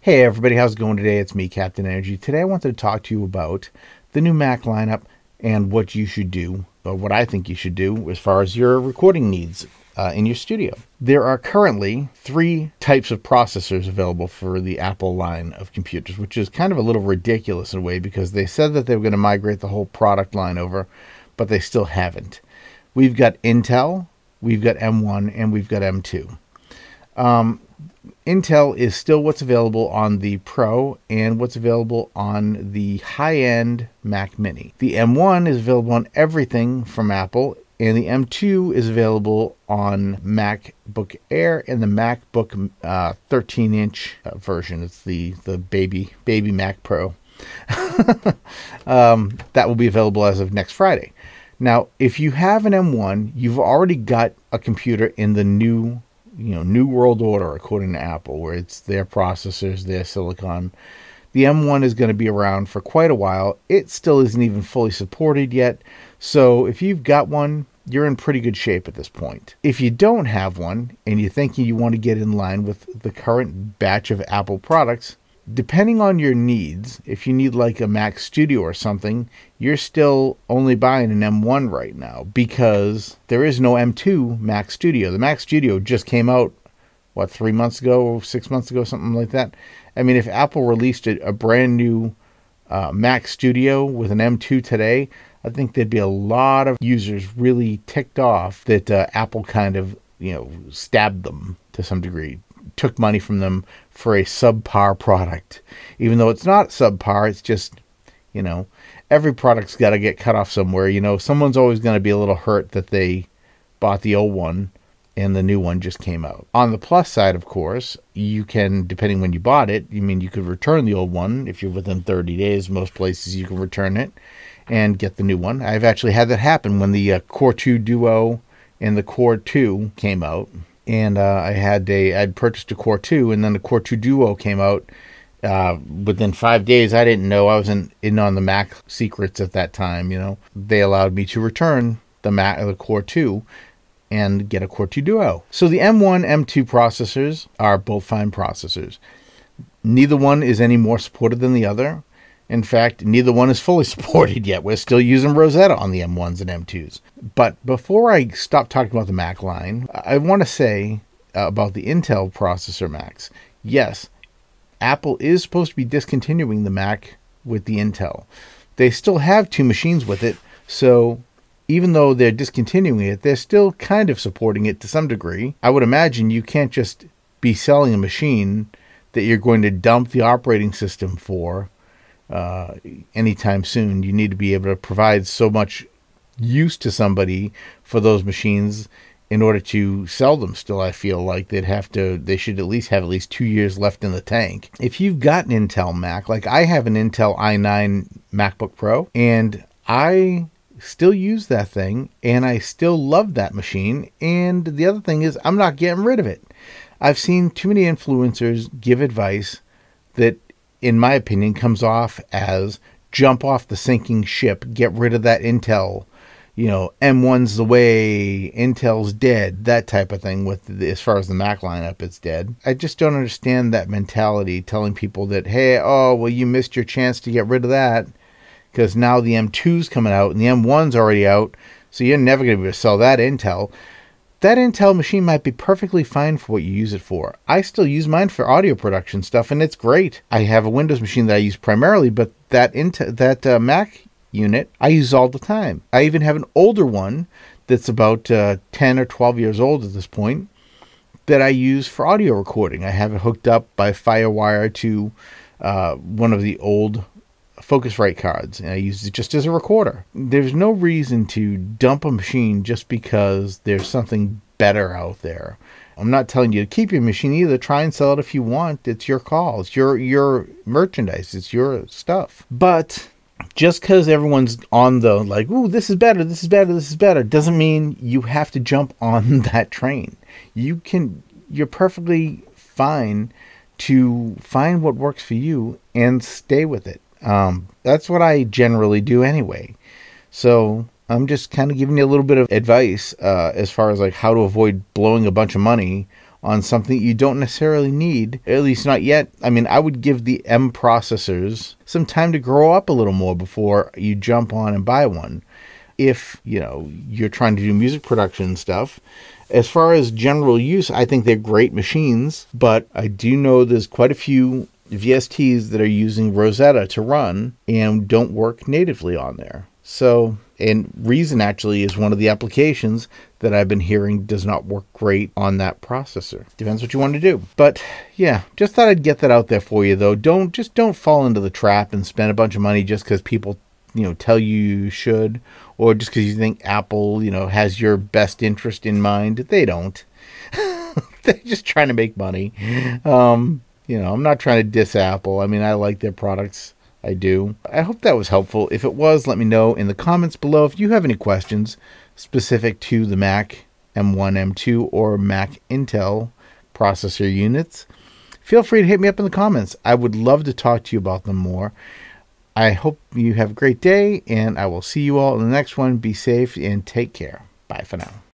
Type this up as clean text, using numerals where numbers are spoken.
Hey everybody, how's it going today? It's me, Captain Energy. Today I wanted to talk to you about the new Mac lineup and what you should do, or what I think you should do as far as your recording needs in your studio. There are currently 3 types of processors available for the Apple line of computers, which is kind of a little ridiculous in a way because they said that they were going to migrate the whole product line over, but they still haven't. We've got Intel, we've got M1, and we've got M2. Intel is still what's available on the Pro and what's available on the high-end Mac Mini. The M1 is available on everything from Apple, and the M2 is available on MacBook Air and the MacBook 13-inch version. It's the baby Mac Pro. That will be available as of next Friday. Now, if you have an M1, you've already got a computer in the new world order, according to Apple, where it's their processors, their silicon. The M1 is going to be around for quite a while. It still isn't even fully supported yet. So if you've got one, you're in pretty good shape at this point. If you don't have one and you're thinking you want to get in line with the current batch of Apple products, depending on your needs, if you need like a Mac Studio or something, you're still only buying an M1 right now because there is no M2 Mac Studio. The Mac Studio just came out, 3 months ago, 6 months ago, something like that. I mean, if Apple released a brand new Mac Studio with an M2 today, I think there'd be a lot of users really ticked off that Apple kind of, stabbed them to some degree. Took money from them for a subpar product. Even though it's not subpar, it's just, every product's got to get cut off somewhere. Someone's always going to be a little hurt that they bought the old one and the new one just came out. On the plus side, of course, you can, depending when you bought it, you could return the old one. If you're within 30 days, most places you can return it and get the new one. I've actually had that happen when the Core 2 Duo and the Core 2 came out. And I'd purchased a Core 2, and then the Core 2 Duo came out within 5 days. I didn't know. I wasn't in on the Mac secrets at that time. They allowed me to return the Core 2 and get a Core 2 Duo. So the M1, M2 processors are both fine processors. Neither one is any more supported than the other. In fact, neither one is fully supported yet. We're still using Rosetta on the M1s and M2s. But before I stop talking about the Mac line, I want to say about the Intel processor Macs. Yes, Apple is supposed to be discontinuing the Mac with the Intel. They still have 2 machines with it, so even though they're discontinuing it, they're still kind of supporting it to some degree. I would imagine you can't just be selling a machine that you're going to dump the operating system for anytime soon. You need to be able to provide so much use to somebody for those machines in order to sell them still. I feel like they should at least have 2 years left in the tank. If you've got an Intel Mac, like I have an Intel i9 MacBook Pro, and I still use that thing, and I still love that machine, and the other thing is I'm not getting rid of it. I've seen too many influencers give advice that, in my opinion, comes off as jump off the sinking ship, get rid of that Intel, M1's the way, Intel's dead, that type of thing. As far as the Mac lineup, it's dead. I just don't understand that mentality, telling people that, hey, you missed your chance to get rid of that because now the M2's coming out and the M1's already out, so you're never going to be able to sell that Intel. That Intel machine might be perfectly fine for what you use it for. I still use mine for audio production stuff, and it's great. I have a Windows machine that I use primarily, but that Mac unit I use all the time. I even have an older one that's about 10 or 12 years old at this point that I use for audio recording. I have it hooked up by FireWire to one of the old Focusrite cards, and I use it just as a recorder. There's no reason to dump a machine just because there's something better out there. I'm not telling you to keep your machine either. Try and sell it if you want. It's your call. It's your merchandise. It's your stuff. But just because everyone's on the ooh, this is better, this is better, this is better, doesn't mean you have to jump on that train. You're perfectly fine to find what works for you and stay with it. That's what I generally do anyway. So I'm just kind of giving you a little bit of advice as far as how to avoid blowing a bunch of money on something you don't necessarily need, at least not yet. I mean, I would give the M processors some time to grow up a little more before you jump on and buy one. If, you're trying to do music production stuff. As far as general use, I think they're great machines, but I do know there's quite a few VSTs that are using Rosetta to run and don't work natively on there. So, and Reason actually is one of the applications that I've been hearing does not work great on that processor. Depends what you want to do. But yeah, just thought I'd get that out there for you though. Don't fall into the trap and spend a bunch of money just because people tell you should, or just because you think Apple, has your best interest in mind. They don't. They're just trying to make money. I'm not trying to diss Apple. I mean, I like their products. I do. I hope that was helpful. If it was, let me know in the comments below. If you have any questions specific to the Mac M1, M2, or Mac Intel processor units, feel free to hit me up in the comments. I would love to talk to you about them more. I hope you have a great day, and I will see you all in the next one. Be safe and take care. Bye for now.